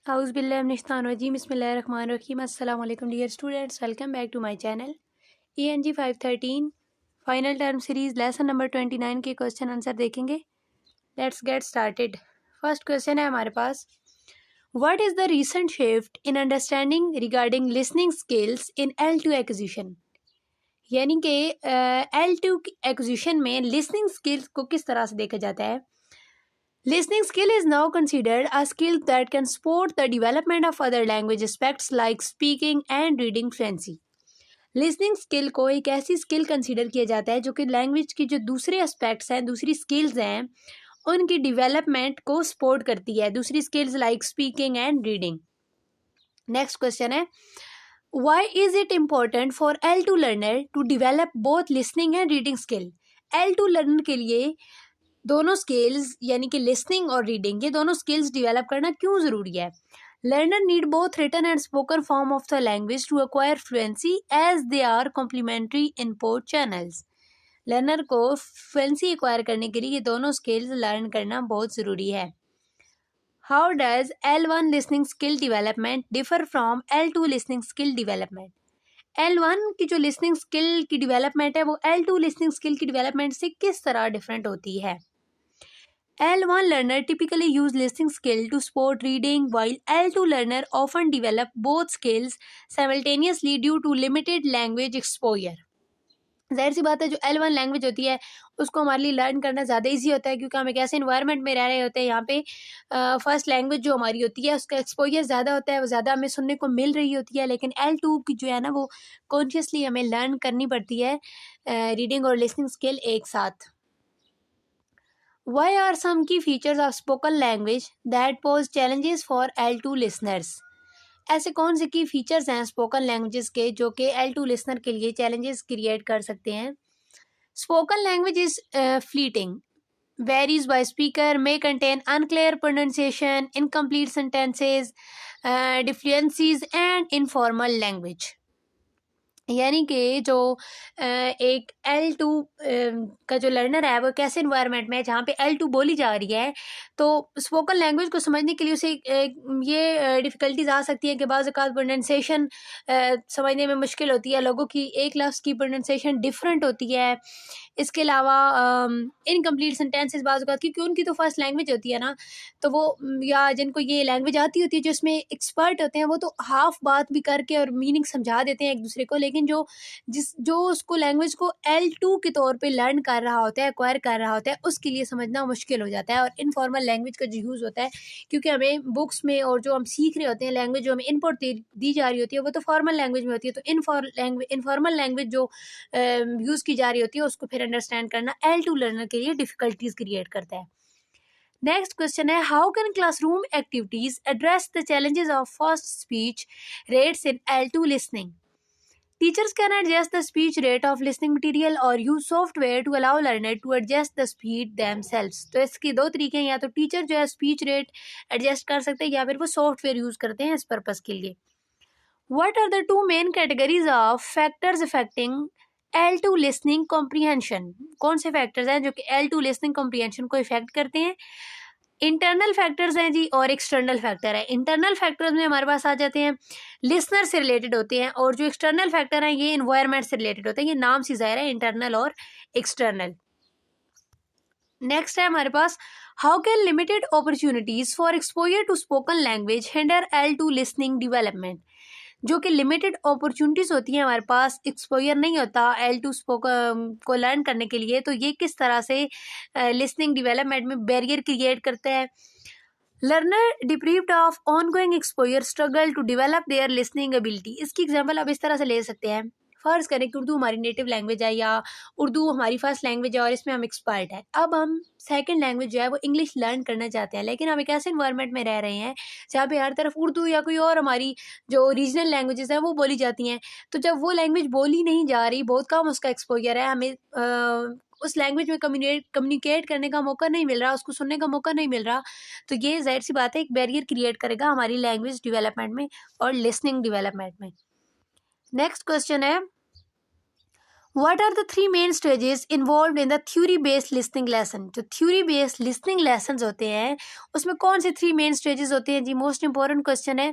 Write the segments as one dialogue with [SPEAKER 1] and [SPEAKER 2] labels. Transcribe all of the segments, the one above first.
[SPEAKER 1] Auzubillahiminash-shaitanir-rajim. Bismillahir-rahmanir-rahim. Assalamu alaikum dear students. Welcome back to my channel. ENG 513 final term series lesson number 29 के question answer देखेंगे. Let's get started. First question है हमारे पास, what is the recent shift in understanding regarding listening skills in L2 acquisition. यानी कि L2 acquisition में listening skills को किस तरह से देखा जाता है. Listening skill is now considered a skill that can support the development of other language aspects like speaking and reading fluency. Listening skill को एक ऐसी स्किल कंसीडर किया जाता है जो कि लैंग्वेज की जो दूसरे एस्पेक्ट्स हैं, दूसरी स्किल्स हैं, उनकी डेवलपमेंट को सपोर्ट करती है. दूसरी skills like speaking and reading. Next question है, why is it important for L2 learner to develop both listening and reading skill. L2 learner के लिए दोनों स्किल्स यानी कि लिसनिंग और रीडिंग, ये दोनों स्किल्स डेवलप करना क्यों ज़रूरी है. Learner need both written and spoken form of the language to acquire fluency as they are complementary input channels. Learner को फ्लुएंसी एक्वायर करने के लिए ये दोनों स्किल्स लर्न करना बहुत ज़रूरी है. How does L1 listening skill development differ from L2 listening skill development. L1 की जो लिसनिंग स्किल की डेवलपमेंट है वो L2 लिसनिंग स्किल की डेवलपमेंट से किस तरह डिफरेंट होती है. L1 learner typically use listening skill to support reading, while L2 learner often develop both skills simultaneously due to limited language exposure. जाहिर सी बात है, जो L1 लैंग्वेज होती है उसको हमारे लिए लर्न करना ज़्यादा इजी होता है क्योंकि हम एक ऐसे इन्वायरमेंट में रह रहे होते हैं. यहाँ पे फर्स्ट लैंग्वेज जो हमारी होती है उसका एक्सपोजर ज़्यादा होता है, वो ज़्यादा हमें सुनने को मिल रही होती है. लेकिन L2 की जो है ना वो कॉन्शियसली हमें लर्न करनी पड़ती है रीडिंग और लिसनिंग स्किल एक साथ. Why are some key features of spoken language that pose challenges for L2 listeners? ऐसे कौन से की फीचर्स हैं स्पोकन लैंग्वेजेस के जो कि L2 लिसनर के लिए चैलेंजेस क्रिएट कर सकते हैं. Spoken language is fleeting, varies by speaker, may contain unclear pronunciation, incomplete sentences, deficiencies and informal language. यानी कि जो एक L2 का जो लर्नर है वो कैसे इन्वायरमेंट में है जहाँ पे L2 बोली जा रही है, तो स्पोकन लैंग्वेज को समझने के लिए उसे ये डिफ़िकल्टीज आ सकती है कि बाज़ औक़ात प्रोनंसिएशन समझने में मुश्किल होती है, लोगों की एक लफ्ज़ की प्रोनंसिएशन डिफरेंट होती है. इसके अलावा इनकम्प्लीट सेंटेंसेस बाज़ औक़ात क्योंकि उनकी तो फर्स्ट लैंग्वेज होती है ना, तो वो या जिनको ये लैंग्वेज आती होती है जो इसमें एक्सपर्ट होते हैं वो तो हाफ बात भी करके और मीनिंग समझा देते हैं एक दूसरे को. लेकिन जो उसको लैंग्वेज को L2 के तौर पे लर्न कर रहा होता है, एक्वायर कर रहा होता है, उसके लिए समझना मुश्किल हो जाता है. और इनफॉर्मल लैंग्वेज का जो यूज़ होता है क्योंकि हमें बुक्स में और जो हम सीख रहे होते हैं लैंग्वेज जो हमें इनपुट दी जा रही होती है वो तो फॉर्मल लैंग्वेज में होती है, तो इनफॉर्मल लैंग्वेज जो यूज़ की जा रही होती है उसको फिर अंडरस्टैंड करना L2 लर्नर के लिए डिफ़िकल्टीज क्रिएट करता है. नेक्स्ट क्वेश्चन है, how can classroom activities address the challenges of fast speech rates in L2 listening. Teachers can adjust the speech rate of listening material or use software to allow learner to adjust the speed themselves. तो इसके दो तरीके हैं, या तो teacher जो है speech rate adjust कर सकते हैं या फिर वो सॉफ्टवेयर यूज़ करते हैं इस पर्पज़ के लिए. What are the two main categories of factors affecting L2 listening comprehension? कौन से फैक्टर्स हैं जो कि L2 listening comprehension को इफेक्ट करते हैं. इंटरनल फैक्टर्स हैं जी और एक्सटर्नल फैक्टर है. इंटरनल फैक्टर्स में हमारे पास आ जाते हैं लिसनर से रिलेटेड होते हैं, और जो एक्सटर्नल फैक्टर हैं ये इन्वायरमेंट से रिलेटेड होते हैं. ये नाम से ज़ाहिर है इंटरनल और एक्सटर्नल. नेक्स्ट है हमारे पास, how can limited opportunities for exposure to spoken language hinder L2 listening development. जो कि लिमिटेड अपॉर्चुनिटीज़ होती हैं, हमारे पास एक्सपोजर नहीं होता L2 स्पोकन को लर्न करने के लिए, तो ये किस तरह से लिसनिंग डेवलपमेंट में बैरियर क्रिएट करता है. Learner deprived of ongoing exposure struggle to develop their listening ability. इसकी एग्जांपल आप इस तरह से ले सकते हैं. फ़र्ज़ करें कि उर्दू हमारी नेटिव लैंग्वेज है या उर्दू हमारी फर्स्ट लैंग्वेज है और इसमें हम एक्सपर्ट हैं. अब हम सेकंड लैंग्वेज जो है वो इंग्लिश लर्न करना चाहते हैं, लेकिन हम एक ऐसे इन्वायरमेंट में रह रहे हैं जहाँ पे हर तरफ उर्दू या कोई और हमारी जो रीजनल लैंग्वेजेस हैं वो बोली जाती हैं. तो जब वो लैंग्वेज बोली नहीं जा रही, बहुत कम उसका एक्सपोजर है, हमें उस लैंग्वेज में कम्युनिकेट करने का मौका नहीं मिल रहा, उसको सुनने का मौका नहीं मिल रहा, तो ये जाहिर सी बात है एक बैरियर क्रिएट करेगा हमारी लैंग्वेज डेवलपमेंट में और लिसनिंग डेवलपमेंट में. नेक्स्ट क्वेश्चन है, what are the 3 main stages involve in the theory based listening lesson. जो थ्योरी बेस्ड लिसनिंग लेसन होते हैं उसमें कौन से 3 मेन स्टेजेस होते हैं जी? मोस्ट इंपॉर्टेंट क्वेश्चन है।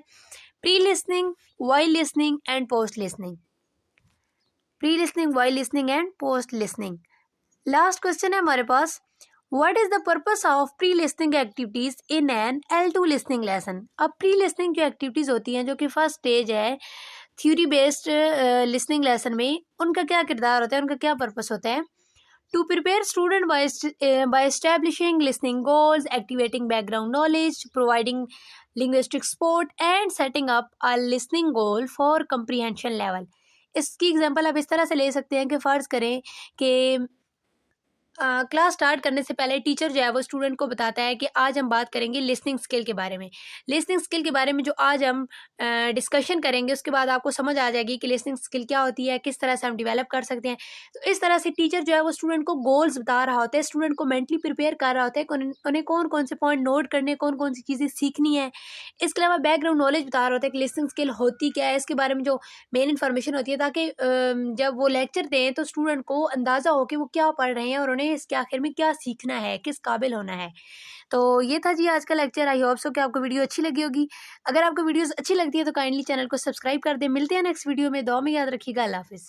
[SPEAKER 1] Pre listening, while listening and post listening. Pre listening, while listening and post listening. Last question है हमारे पास, what is the purpose of pre listening activities in an L2 listening lesson. अब pre listening जो activities होती हैं जो कि first stage है थ्योरी बेस्ड लिसनिंग लेसन में, उनका क्या किरदार होता है, उनका क्या पर्पस होता है? To prepare student by establishing listening goals, activating background knowledge, providing linguistic support and setting up a listening goal for comprehension level. इसकी एग्जांपल आप इस तरह से ले सकते हैं कि फ़र्ज़ करें कि क्लास स्टार्ट करने से पहले टीचर जो है वो स्टूडेंट को बताता है कि आज हम बात करेंगे लिसनिंग स्किल के बारे में। लिसनिंग स्किल के बारे में जो आज हम डिस्कशन करेंगे उसके बाद आपको समझ आ जाएगी कि लिसनिंग स्किल क्या होती है, किस तरह से हम डेवलप कर सकते हैं। तो इस तरह से टीचर जो है वो स्टूडेंट को गोल्स बता रहा होता है, स्टूडेंट को मेंटली प्रिपेयर कर रहा होता है कि उन्हें कौन कौन से पॉइंट नोट करने, कौन कौन सी चीज़ें सीखनी है। इसके अलावा बैकग्राउंड नॉलेज बता रहा होता है कि लिसनिंग स्किल होती क्या है, इसके बारे में जो मेन इन्फॉर्मेशन होती है, ताकि जब वो लेक्चर दें तो स्टूडेंट को अंदाज़ा हो कि वो क्या पढ़ रहे हैं और उन्हें इसके आखिर में क्या सीखना है, किस काबिल होना है। तो ये था जी आज का लेक्चर। आई होप सो कि आपको वीडियो अच्छी लगी होगी। अगर आपको वीडियोस अच्छी लगती है तो काइंडली चैनल को सब्सक्राइब कर दें। मिलते हैं नेक्स्ट वीडियो में। दुआ में याद रखिएगा। अल्लाह हाफिज़।